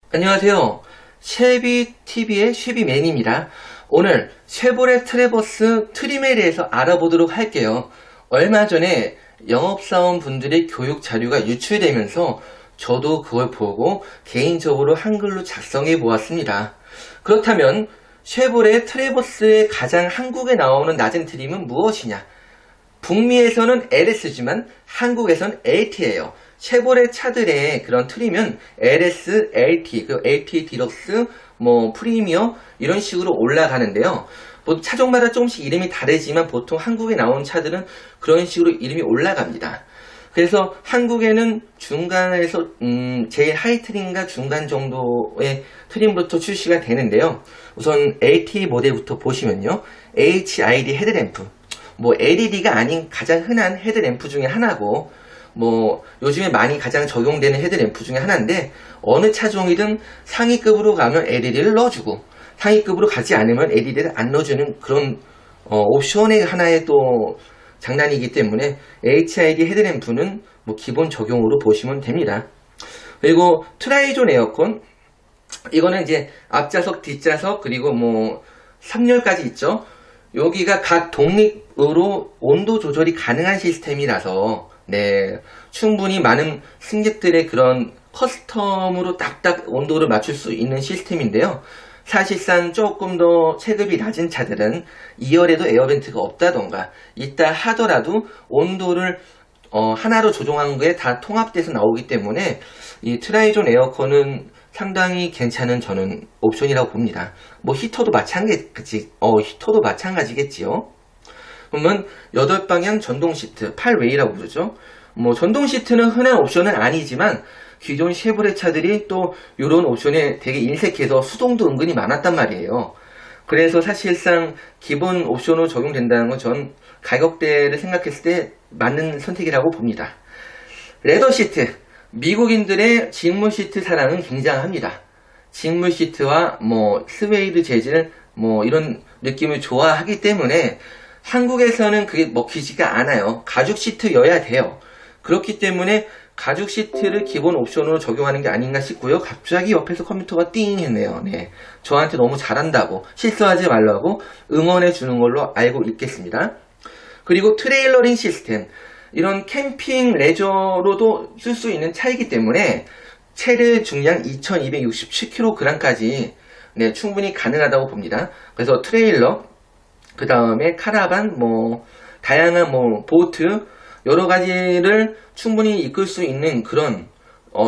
안녕하세요. 쉐비TV의 쉐비맨입니다. 오늘 쉐보레 트래버스 트림에 대해서 알아보도록 할게요. 얼마 전에 영업사원 분들의 교육 자료가 유출되면서 저도 그걸 보고 개인적으로 한글로 작성해 보았습니다. 그렇다면 쉐보레 트래버스의 가장 한국에 나오는 낮은 트림은 무엇이냐? 북미에서는 LS지만 한국에서는 LT예요. 쉐보레 차들의 그런 트림은 LS, LT, 그 LT 디럭스, 프리미어 이런 식으로 올라가는데요. 뭐 차종마다 조금씩 이름이 다르지만 보통 한국에 나온 차들은 그런 식으로 이름이 올라갑니다. 그래서 한국에는 중간에서 제일 하이 트림과 중간 정도의 트림부터 출시가 되는데요. 우선 LT 모델부터 보시면요. HID 헤드램프, LED가 아닌 가장 흔한 헤드램프 중에 하나고, 요즘에 많이 가장 적용되는 헤드램프 중에 하나인데, 어느 차종이든 상위급으로 가면 LED를 넣어주고, 상위급으로 가지 않으면 LED를 안 넣어주는 그런, 옵션의 하나의 또 장난이기 때문에, HID 헤드램프는 기본 적용으로 보시면 됩니다. 그리고 트라이존 에어컨, 이거는 이제 앞좌석, 뒷좌석, 그리고 3열까지 있죠. 여기가 각 독립으로 온도 조절이 가능한 시스템이라서 충분히 많은 승객들의 그런 커스텀으로 딱딱 온도를 맞출 수 있는 시스템인데요. 사실상 조금 더 체급이 낮은 차들은 2열에도 에어벤트가 없다던가 있다 하더라도 온도를 하나로 조정한 거에 다 통합돼서 나오기 때문에 이 트라이존 에어컨은 상당히 괜찮은 저는 옵션이라고 봅니다. 히터도 마찬가지겠지요. 그러면 8방향 전동 시트, 8웨이라고 부르죠. 전동 시트는 흔한 옵션은 아니지만 기존 쉐보레 차들이 또 이런 옵션에 되게 인색해서 수동도 은근히 많았단 말이에요. 그래서 사실상 기본 옵션으로 적용된다는 건 전 가격대를 생각했을 때 맞는 선택이라고 봅니다. 레더 시트, 미국인들의 직물 시트 사랑은 굉장합니다. 직물 시트와 스웨이드 재질 이런 느낌을 좋아하기 때문에 한국에서는 그게 먹히지가 않아요. 가죽 시트여야 돼요. 그렇기 때문에 가죽 시트를 기본 옵션으로 적용하는 게 아닌가 싶고요. 갑자기 옆에서 컴퓨터가 띵 했네요. 저한테 너무 잘한다고, 실수하지 말라고 응원해 주는 걸로 알고 있겠습니다. 그리고 트레일러링 시스템, 이런 캠핑 레저로도 쓸 수 있는 차이기 때문에 최대 중량 2267kg까지 충분히 가능하다고 봅니다. 그래서 트레일러, 그 다음에 카라반, 다양한 보트 여러 가지를 충분히 이끌 수 있는 그런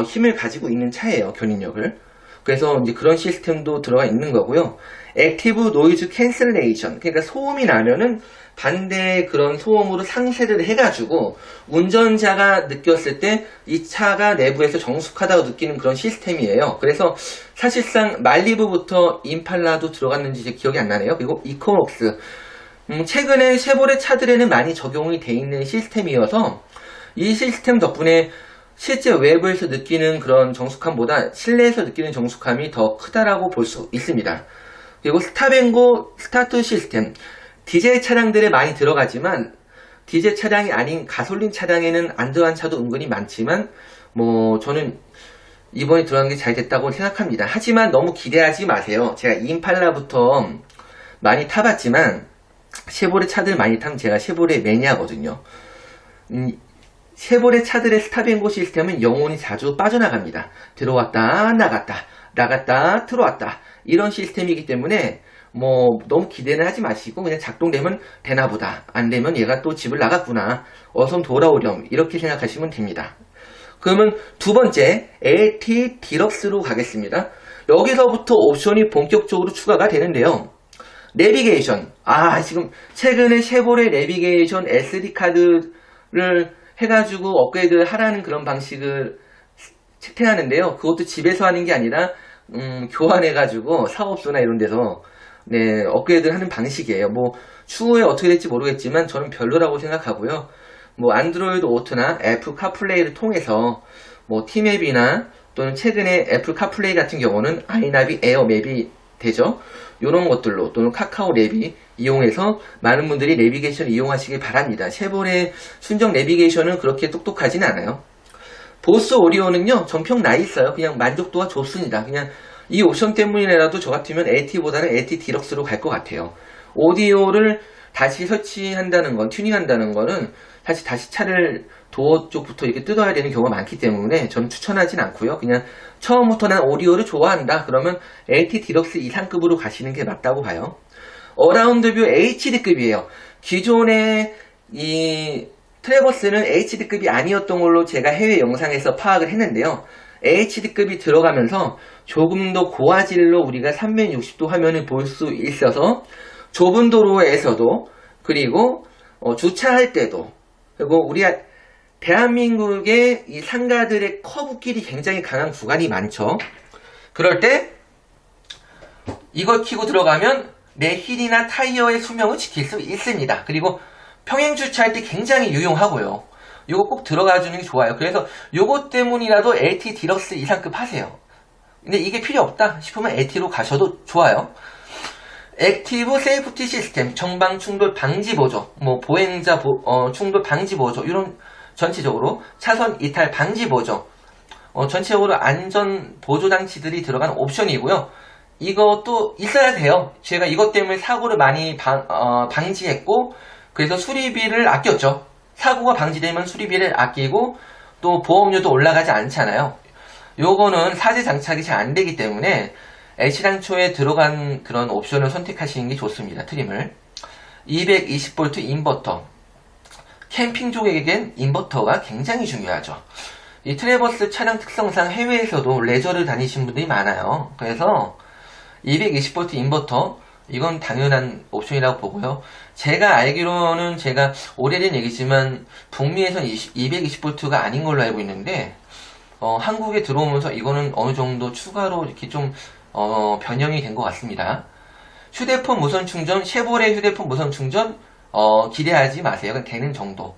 힘을 가지고 있는 차예요. 견인력을. 그래서 이제 그런 시스템도 들어가 있는 거고요. 액티브 노이즈 캔슬레이션, 그러니까 소음이 나면은 반대의 그런 소음으로 상쇄를 해가지고 운전자가 느꼈을 때 이 차가 내부에서 정숙하다고 느끼는 그런 시스템이에요. 그래서 사실상 말리부부터 임팔라도 들어갔는지 제 기억이 안 나네요. 그리고 이코녹스, 최근에 쉐보레 차들에는 많이 적용이 돼 있는 시스템이어서 이 시스템 덕분에 실제 외부에서 느끼는 그런 정숙함보다 실내에서 느끼는 정숙함이 더 크다라고 볼 수 있습니다. 그리고 스탑앤고 스타트 시스템, 디젤 차량들에 많이 들어가지만 디젤 차량이 아닌 가솔린 차량에는 안 들어간 차도 은근히 많지만 저는 이번에 들어간 게 잘 됐다고 생각합니다. 하지만 너무 기대하지 마세요. 제가 임팔라부터 많이 타봤지만 쉐보레 차들 많이 타면 제가 쉐보레 매니아거든요. 쉐보레 차들의 스탑앤고 시스템은 영혼이 자주 빠져나갑니다. 들어왔다 나갔다 나갔다 들어왔다 이런 시스템이기 때문에 너무 기대는 하지 마시고 그냥 작동되면 되나보다, 안 되면 얘가 또 집을 나갔구나, 어서 돌아오렴, 이렇게 생각하시면 됩니다. 그러면 두 번째 LT 디럭스로 가겠습니다. 여기서부터 옵션이 본격적으로 추가가 되는데요. 내비게이션, 지금 최근에 쉐보레 내비게이션 SD카드를 해가지고 업그레이드 하라는 그런 방식을 채택하는데요. 그것도 집에서 하는 게 아니라 교환해가지고 사업소나 이런 데서 업그레이드를 하는 방식이에요. 추후에 어떻게 될지 모르겠지만 저는 별로라고 생각하고요. 안드로이드 오토나 애플 카플레이를 통해서 티맵이나 또는 최근에 애플 카플레이 같은 경우는 아이나비 에어 맵이 되죠. 이런 것들로 또는 카카오 랩이 이용해서 많은 분들이 내비게이션을 이용하시길 바랍니다. 쉐보레 순정 내비게이션은 그렇게 똑똑하진 않아요. 보스 오리오는요, 정평 나 있어요. 그냥 만족도가 좋습니다. 그냥 이 옵션 때문이라도 저 같으면 LT보다는 LT 디럭스로 갈 것 같아요. 오디오를 다시 설치한다는 건, 튜닝한다는 거는 사실 다시 차를 도어 쪽부터 이렇게 뜯어야 되는 경우가 많기 때문에 저는 추천하진 않고요. 그냥 처음부터 난 오디오를 좋아한다. 그러면 LT 디럭스 이상급으로 가시는 게 맞다고 봐요. 어라운드 뷰 HD급이에요. 기존의 이 트래버스는 HD급이 아니었던 걸로 제가 해외 영상에서 파악을 했는데요. HD급이 들어가면서 조금 더 고화질로 우리가 360도 화면을 볼 수 있어서 좁은 도로에서도, 그리고 주차할 때도, 그리고 우리 대한민국의 이 상가들의 커브길이 굉장히 강한 구간이 많죠. 그럴 때 이걸 켜고 들어가면 내 힐이나 타이어의 수명을 지킬 수 있습니다. 그리고 평행 주차할 때 굉장히 유용하고요. 이거 꼭 들어가 주는 게 좋아요. 그래서 요것 때문이라도 LT 디럭스 이상급 하세요. 근데 이게 필요 없다 싶으면 LT로 가셔도 좋아요. 액티브 세이프티 시스템, 정방 충돌 방지 보조, 보행자 충돌 방지 보조, 이런 전체적으로 차선 이탈 방지 보조, 전체적으로 안전 보조 장치들이 들어간 옵션이고요. 이것도 있어야 돼요. 제가 이것 때문에 사고를 많이 방지했고, 그래서 수리비를 아꼈죠. 사고가 방지되면 수리비를 아끼고, 또 보험료도 올라가지 않잖아요. 요거는 사제 장착이 잘 안 되기 때문에 H당초에 들어간 그런 옵션을 선택하시는 게 좋습니다. 트림을. 220V 인버터. 캠핑족에겐 인버터가 굉장히 중요하죠. 이 트래버스 차량 특성상 해외에서도 레저를 다니신 분들이 많아요. 그래서 220V 인버터, 이건 당연한 옵션이라고 보고요. 제가 알기로는, 제가 오래된 얘기지만 북미에선 220V가 아닌 걸로 알고 있는데, 한국에 들어오면서 이거는 어느 정도 추가로 이렇게 좀 변형이 된 것 같습니다. 휴대폰 무선 충전, 쉐보레 휴대폰 무선 충전 기대하지 마세요. 그냥 되는 정도,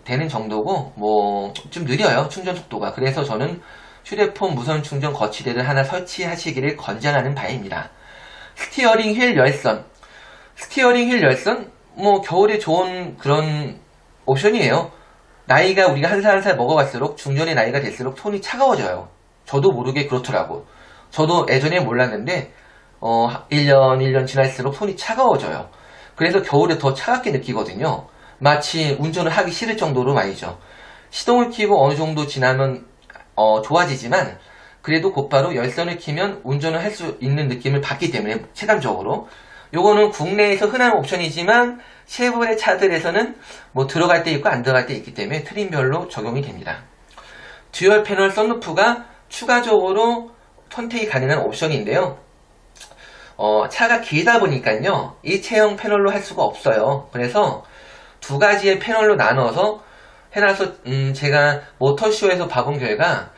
되는 정도고, 좀 느려요, 충전 속도가. 그래서 저는 휴대폰 무선 충전 거치대를 하나 설치하시기를 권장하는 바입니다. 스티어링 휠 열선. 스티어링 휠 열선, 겨울에 좋은 그런 옵션이에요. 나이가 우리가 한 살 한 살 먹어갈수록, 중년의 나이가 될수록 손이 차가워져요. 저도 모르게 그렇더라고. 저도 예전에 몰랐는데 1년 지날수록 손이 차가워져요. 그래서 겨울에 더 차갑게 느끼거든요. 마치 운전을 하기 싫을 정도로 말이죠. 시동을 켜고 어느 정도 지나면 좋아지지만, 그래도 곧바로 열선을 켜면 운전을 할 수 있는 느낌을 받기 때문에, 체감적으로. 요거는 국내에서 흔한 옵션이지만 쉐보레 차들에서는 들어갈 때 있고 안 들어갈 때 있기 때문에 트림별로 적용이 됩니다. 듀얼 패널 썬루프가 추가적으로 선택이 가능한 옵션인데요. 차가 길다 보니까요, 일체형 패널로 할 수가 없어요. 그래서 두 가지의 패널로 나눠서 해놔서, 제가 모터쇼에서 봐본 결과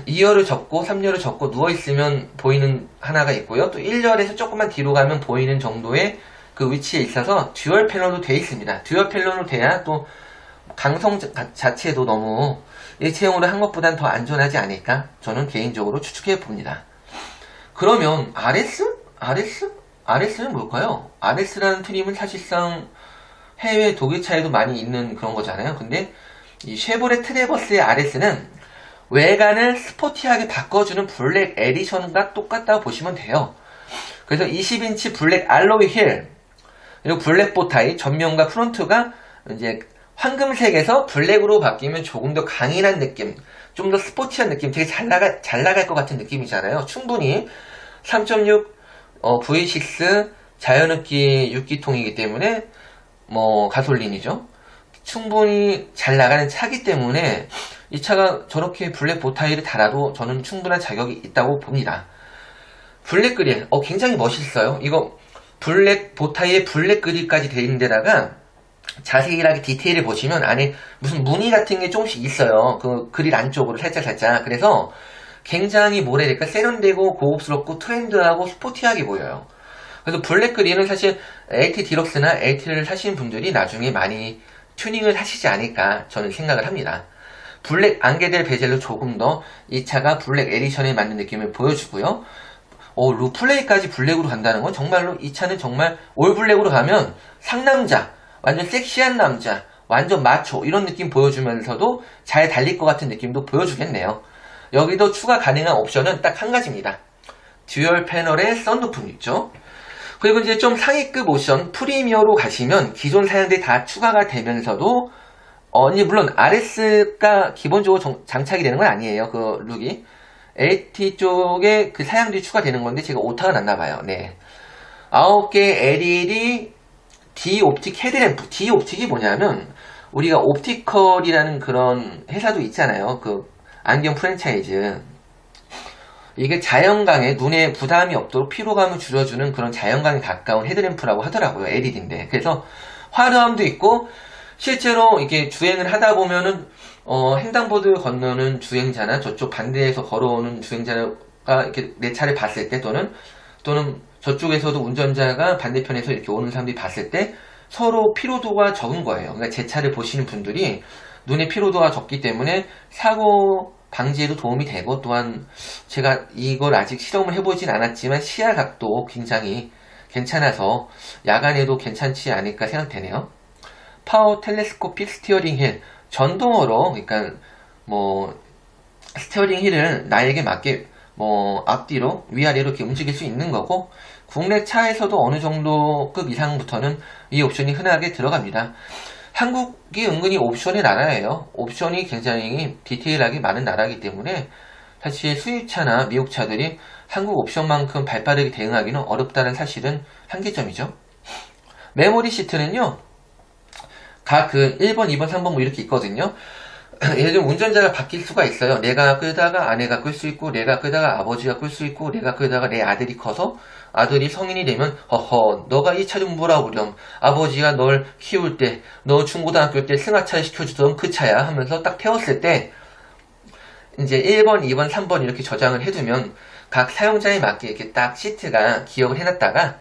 2열을 접고 3열을 접고 누워있으면 보이는 하나가 있고요. 또 1열에서 조금만 뒤로 가면 보이는 정도의 그 위치에 있어서 듀얼 패널로 되어 있습니다. 듀얼 패널로 돼야 또 강성 자체도 너무 일체형으로 한 것보단 더 안전하지 않을까, 저는 개인적으로 추측해 봅니다. 그러면 RS는 뭘까요? RS라는 트림은 사실상 해외 독일차에도 많이 있는 그런 거잖아요. 근데 이 쉐보레 트래버스의 RS는 외관을 스포티하게 바꿔주는 블랙 에디션과 똑같다고 보시면 돼요. 그래서 20인치 블랙 알로이 휠, 그리고 블랙 보타이, 전면과 프론트가 이제 황금색에서 블랙으로 바뀌면 조금 더 강인한 느낌, 좀 더 스포티한 느낌, 되게 잘 나갈 것 같은 느낌이잖아요. 충분히 3.6 V6 자연흡기 6기통이기 때문에 가솔린이죠. 충분히 잘 나가는 차기 때문에 이 차가 저렇게 블랙 보타이를 달아도 저는 충분한 자격이 있다고 봅니다. 블랙 그릴, 굉장히 멋있어요. 이거 블랙 보타이에 블랙 그릴까지 되어 있는 데다가 자세하게 디테일을 보시면 안에 무슨 무늬 같은 게 조금씩 있어요. 그 그릴 안쪽으로 살짝. 그래서 굉장히 뭐라 해야 될까, 세련되고 고급스럽고 트렌드하고 스포티하게 보여요. 그래서 블랙 그릴은 사실 LT 디럭스나 LT를 사시는 분들이 나중에 많이 튜닝을 하시지 않을까 저는 생각을 합니다. 블랙 안개될 베젤로 조금 더 이 차가 블랙 에디션에 맞는 느낌을 보여주고요. 루플레이까지 블랙으로 간다는 건 정말로 이 차는 정말 올 블랙으로 가면 상남자, 완전 섹시한 남자, 완전 마초 이런 느낌 보여주면서도 잘 달릴 것 같은 느낌도 보여주겠네요. 여기도 추가 가능한 옵션은 딱 한 가지입니다. 듀얼 패널의 썬루프 있죠. 그리고 이제 좀 상위급 옵션 프리미어로 가시면 기존 사양들이 다 추가가 되면서도 이제 물론 RS가 기본적으로 장착이 되는 건 아니에요. 그 룩이 LT 쪽에 그 사양들이 추가되는 건데 제가 오타가 났나봐요. 네. 9개 LED D 옵틱 헤드램프. D 옵틱이 뭐냐면 우리가 옵티컬이라는 그런 회사도 있잖아요. 그 안경 프랜차이즈. 이게 자연광에 눈에 부담이 없도록 피로감을 줄여주는 그런 자연광에 가까운 헤드램프라고 하더라고요. LED인데. 그래서 화려함도 있고 실제로 이게 주행을 하다 보면은 횡단보도를 건너는 주행자나 저쪽 반대에서 걸어오는 주행자가 이렇게 내 차를 봤을 때 또는 저쪽에서도 운전자가 반대편에서 이렇게 오는 사람들이 봤을 때 서로 피로도가 적은 거예요. 그러니까 제 차를 보시는 분들이 눈의 피로도가 적기 때문에 사고 방지에도 도움이 되고 또한 제가 이걸 아직 실험을 해보진 않았지만 시야 각도 굉장히 괜찮아서 야간에도 괜찮지 않을까 생각되네요. 파워 텔레스코픽 스티어링 휠 전동으로 그러니까 뭐 스티어링 휠을 나에게 맞게 뭐 앞뒤로 위아래로 이렇게 움직일 수 있는 거고 국내 차에서도 어느 정도 급 이상부터는 이 옵션이 흔하게 들어갑니다. 한국이 은근히 옵션의 나라예요. 옵션이 굉장히 디테일하게 많은 나라이기 때문에 사실 수입차나 미국 차들이 한국 옵션만큼 발빠르게 대응하기는 어렵다는 사실은 한계점이죠. 메모리 시트는요. 각 그 1번, 2번, 3번 뭐 이렇게 있거든요. 예를 들면 운전자가 바뀔 수가 있어요. 내가 끌다가 아내가 끌 수 있고 내가 끌다가 아버지가 끌 수 있고 내가 끌다가 내 아들이 커서 아들이 성인이 되면 허허 너가 이 차 좀 보라고 그럼 아버지가 널 키울 때 너 중고등학교 때 승하차를 시켜주던 그 차야 하면서 딱 태웠을 때 이제 1번, 2번, 3번 이렇게 저장을 해두면 각 사용자에 맞게 이렇게 딱 시트가 기억을 해놨다가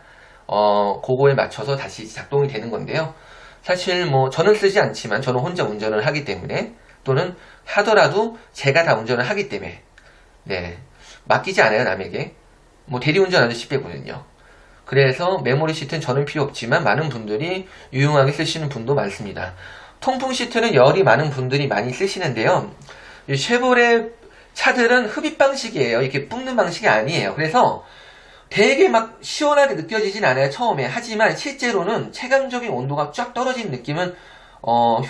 그거에 맞춰서 다시 작동이 되는 건데요. 사실 뭐 저는 쓰지 않지만 저는 혼자 운전을 하기 때문에 또는 하더라도 제가 다 운전을 하기 때문에 네 맡기지 않아요 남에게. 뭐 대리운전 아저씨 빼고는요. 그래서 메모리 시트는 저는 필요 없지만 많은 분들이 유용하게 쓰시는 분도 많습니다. 통풍 시트는 열이 많은 분들이 많이 쓰시는데요. 이 쉐보레 차들은 흡입 방식이에요. 이렇게 뿜는 방식이 아니에요. 그래서 되게 막 시원하게 느껴지진 않아요 처음에. 하지만 실제로는 체감적인 온도가 쫙 떨어지는 느낌은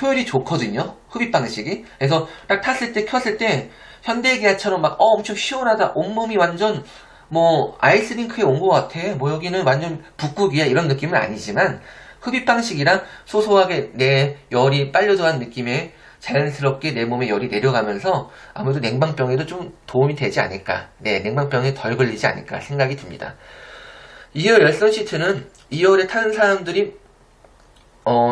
효율이 좋거든요 흡입 방식이. 그래서 딱 탔을 때 켰을 때 현대기아처럼 막 엄청 시원하다 온몸이 완전 뭐 아이스링크에 온 것 같아 뭐 여기는 완전 북극이야 이런 느낌은 아니지만 흡입 방식이랑 소소하게 내 열이 빨려 들어간 느낌에 자연스럽게 내 몸에 열이 내려가면서 아무래도 냉방병에도 좀 도움이 되지 않을까. 네, 냉방병에 덜 걸리지 않을까 생각이 듭니다. 2열 열선 시트는 2열에 타는 사람들이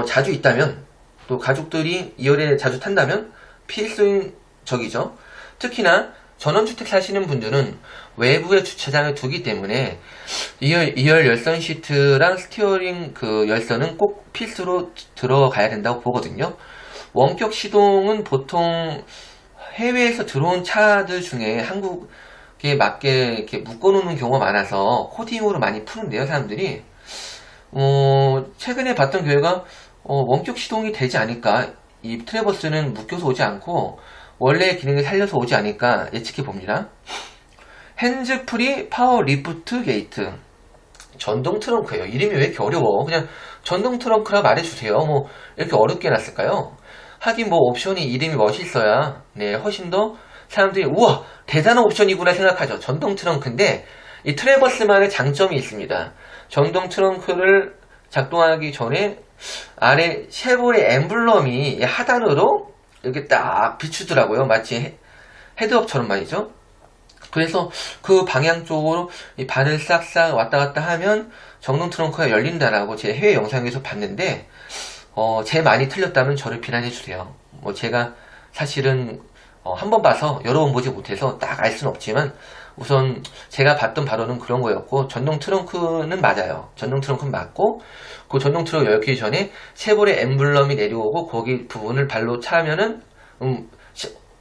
자주 있다면 또 가족들이 2열에 자주 탄다면 필수인 적이죠. 특히나 전원주택 사시는 분들은 외부에 주차장을 두기 때문에 2열 열선 시트랑 스티어링 그 열선은 꼭 필수로 들어가야 된다고 보거든요. 원격 시동은 보통 해외에서 들어온 차들 중에 한국에 맞게 이렇게 묶어놓는 경우가 많아서 코딩으로 많이 푸는데요, 사람들이. 최근에 봤던 결과 원격 시동이 되지 않을까. 이 트래버스는 묶여서 오지 않고 원래의 기능을 살려서 오지 않을까 예측해 봅니다. 핸즈프리 파워 리프트 게이트. 전동 트렁크예요. 이름이 왜 이렇게 어려워? 그냥 전동 트렁크라 말해주세요. 뭐 이렇게 어렵게 해놨을까요? 하긴 뭐 옵션이 이름이 멋있어야 네 훨씬 더 사람들이 우와 대단한 옵션이구나 생각하죠. 전동 트렁크인데 이 트래버스만의 장점이 있습니다. 전동 트렁크를 작동하기 전에 아래 쉐보레 엠블럼이 하단으로 이렇게 딱 비추더라고요. 마치 헤드업처럼 말이죠. 그래서 그 방향 쪽으로 이 발을 싹싹 왔다 갔다 하면 전동 트렁크가 열린다라고 제 해외 영상에서 봤는데 제 많이 틀렸다면 저를 비난해주세요. 뭐 제가 사실은 한 번 봐서 여러 번 보지 못해서 딱 알 수는 없지만 우선 제가 봤던 바로는 그런 거였고 전동 트렁크는 맞아요. 전동 트렁크는 맞고 그 전동 트렁크 열기 전에 쉐보레 엠블럼이 내려오고 거기 부분을 발로 차면은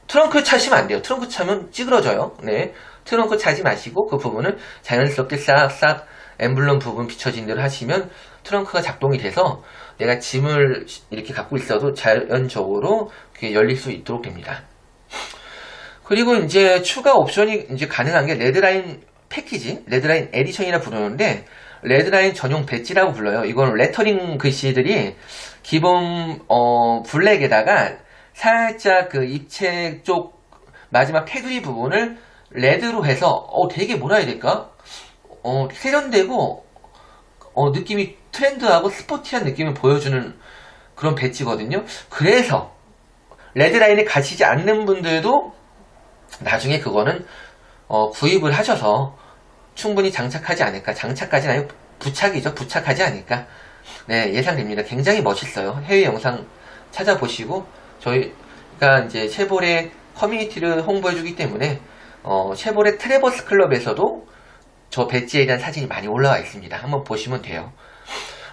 트렁크 차시면 안 돼요. 트렁크 차면 찌그러져요. 네, 트렁크 차지 마시고 그 부분을 자연스럽게 싹싹 엠블럼 부분 비춰진 대로 하시면 트렁크가 작동이 돼서 내가 짐을 이렇게 갖고 있어도 자연적으로 그게 열릴 수 있도록 됩니다. 그리고 이제 추가 옵션이 이제 가능한 게 레드라인 패키지, 레드라인 에디션이라 부르는데 레드라인 전용 배지라고 불러요. 이건 레터링 글씨들이 기본 블랙에다가 살짝 그 입체 쪽 마지막 테두리 부분을 레드로 해서 되게 뭐라 해야 될까? 세련되고 느낌이 트렌드하고 스포티한 느낌을 보여주는 그런 배지거든요. 그래서 레드라인에 가시지 않는 분들도 나중에 그거는 구입을 하셔서 충분히 장착하지 않을까. 장착까지는 아니고 부착이죠. 부착하지 않을까. 네, 예상됩니다. 굉장히 멋있어요. 해외 영상 찾아보시고 저희가 이제 쉐보레 커뮤니티를 홍보해주기 때문에 쉐보레 트래버스 클럽에서도 저 배지에 대한 사진이 많이 올라와 있습니다. 한번 보시면 돼요.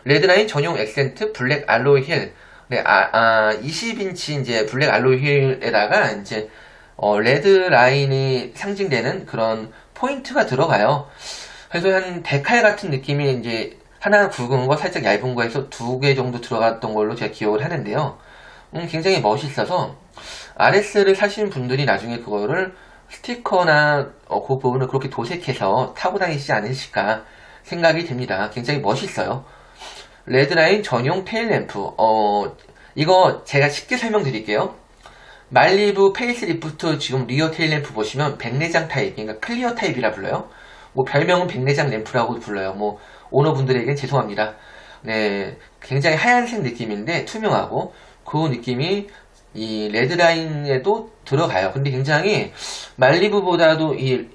레드라인 전용 액센트 블랙 알로이 힐. 네, 20인치 이제 블랙 알로이 힐에다가 이제 레드라인이 상징되는 그런 포인트가 들어가요. 그래서 한 데칼 같은 느낌이 이제 하나 굵은 거 살짝 얇은 거 해서 2개 정도 들어갔던 걸로 제가 기억을 하는데요. 굉장히 멋있어서 RS를 사시는 분들이 나중에 그거를 스티커나 그 부분을 그렇게 도색해서 타고 다니시지 않으실까 생각이 듭니다. 굉장히 멋있어요. 레드라인 전용 테일램프. 이거 제가 쉽게 설명드릴게요. 말리부 페이스리프트 지금 리어 테일램프 보시면 백내장 타입, 그러니까 클리어 타입이라 불러요. 뭐 별명은 백내장 램프라고 불러요. 뭐 오너분들에겐 죄송합니다. 네, 굉장히 하얀색 느낌인데 투명하고 그 느낌이 이 레드라인에도 들어가요. 근데 굉장히 말리부보다도 이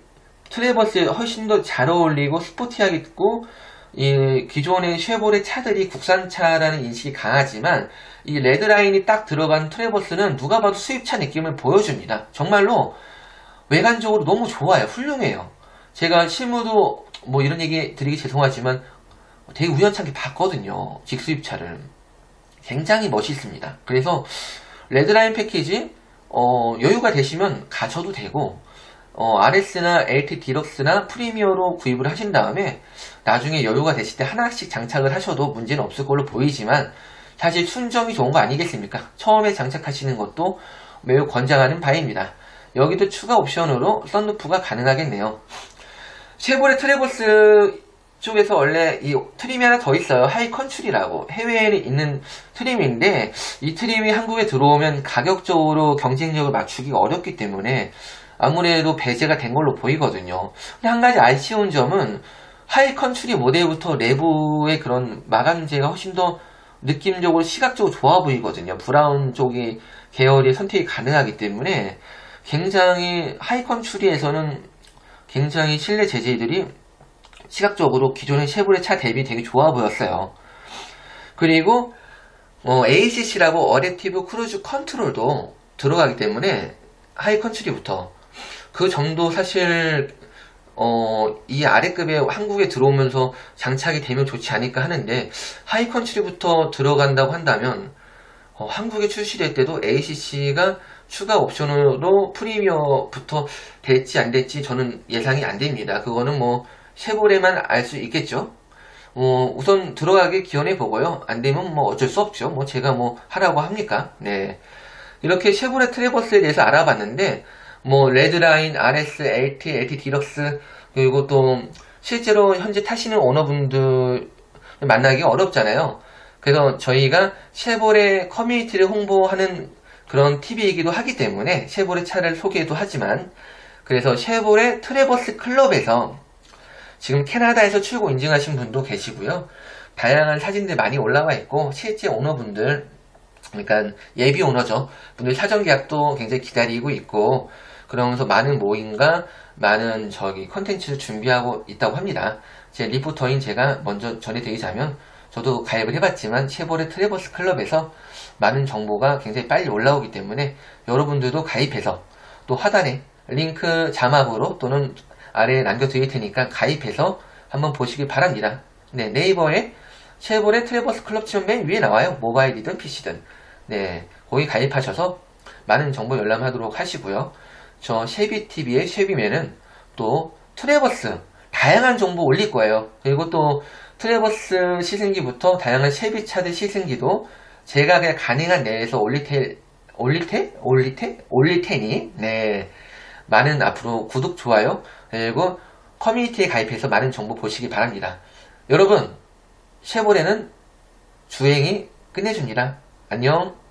트래버스에 훨씬 더 잘 어울리고 스포티하겠고, 이 기존의 쉐보레 차들이 국산차라는 인식이 강하지만 이 레드라인이 딱 들어간 트래버스는 누가 봐도 수입차 느낌을 보여줍니다. 정말로 외관적으로 너무 좋아요. 훌륭해요. 제가 실무도 뭐 이런 얘기 드리기 죄송하지만 되게 우연찮게 봤거든요. 직수입차를. 굉장히 멋있습니다. 그래서 레드라인 패키지 여유가 되시면 가셔도 되고 RS나 LT 디럭스나 프리미어로 구입을 하신 다음에 나중에 여유가 되실 때 하나씩 장착을 하셔도 문제는 없을 걸로 보이지만 사실 순정이 좋은 거 아니겠습니까? 처음에 장착하시는 것도 매우 권장하는 바입니다. 여기도 추가 옵션으로 썬루프가 가능하겠네요. 쉐보레 트래버스 쪽에서 원래 이 트림이 하나 더 있어요. 하이 컨츄리라고. 해외에 있는 트림인데 이 트림이 한국에 들어오면 가격적으로 경쟁력을 맞추기가 어렵기 때문에 아무래도 배제가 된 걸로 보이거든요. 근데 한 가지 아쉬운 점은 하이 컨츄리 모델부터 내부의 그런 마감재가 훨씬 더 느낌적으로 시각적으로 좋아 보이거든요. 브라운 쪽이 계열의 선택이 가능하기 때문에 굉장히 하이 컨츄리에서는 굉장히 실내 재질들이 시각적으로 기존의 쉐보레 차 대비 되게 좋아 보였어요. 그리고 ACC라고 어댑티브 크루즈 컨트롤도 들어가기 때문에 하이 컨츄리부터 그 정도 사실 이 아래급에 한국에 들어오면서 장착이 되면 좋지 않을까 하는데 하이 컨츄리부터 들어간다고 한다면 한국에 출시될 때도 ACC가 추가 옵션으로 프리미어부터 될지 안 될지 저는 예상이 안 됩니다. 그거는 뭐 쉐보레만 알 수 있겠죠. 우선 들어가길 기원해 보고요. 안 되면 뭐 어쩔 수 없죠. 뭐 제가 뭐 하라고 합니까? 네. 이렇게 쉐보레 트래버스에 대해서 알아봤는데 뭐 레드라인, RS, LT, LT 디럭스 그리고 또 실제로 현재 타시는 오너분들 만나기 어렵잖아요. 그래서 저희가 쉐보레 커뮤니티를 홍보하는 그런 TV이기도 하기 때문에 쉐보레 차를 소개도 하지만 그래서 쉐보레 트래버스 클럽에서 지금 캐나다에서 출고 인증하신 분도 계시고요. 다양한 사진들 많이 올라와 있고 실제 오너분들 그러니까 예비 오너죠. 분들 사전 계약도 굉장히 기다리고 있고 그러면서 많은 모임과 많은 컨텐츠를 준비하고 있다고 합니다. 제 리포터인 제가 먼저 전해드리자면 저도 가입을 해봤지만 쉐보레 트래버스 클럽에서 많은 정보가 굉장히 빨리 올라오기 때문에 여러분들도 가입해서 또 하단에 링크 자막으로 또는 아래에 남겨드릴 테니까 가입해서 한번 보시길 바랍니다. 네, 네이버에 쉐보레 트래버스 클럽 치면 맨 위에 나와요. 모바일이든 PC든. 네, 거기 가입하셔서 많은 정보 열람하도록 하시고요. 저 쉐비TV의 쉐비맨은 또 트래버스 다양한 정보 올릴 거예요. 그리고 또 트래버스 시승기부터 다양한 쉐비차들 시승기도 제가 그냥 가능한 내에서 올릴 테니, 네. 많은 앞으로 구독, 좋아요, 그리고 커뮤니티에 가입해서 많은 정보 보시기 바랍니다. 여러분, 쉐보레는 주행이 끝내줍니다. 안녕.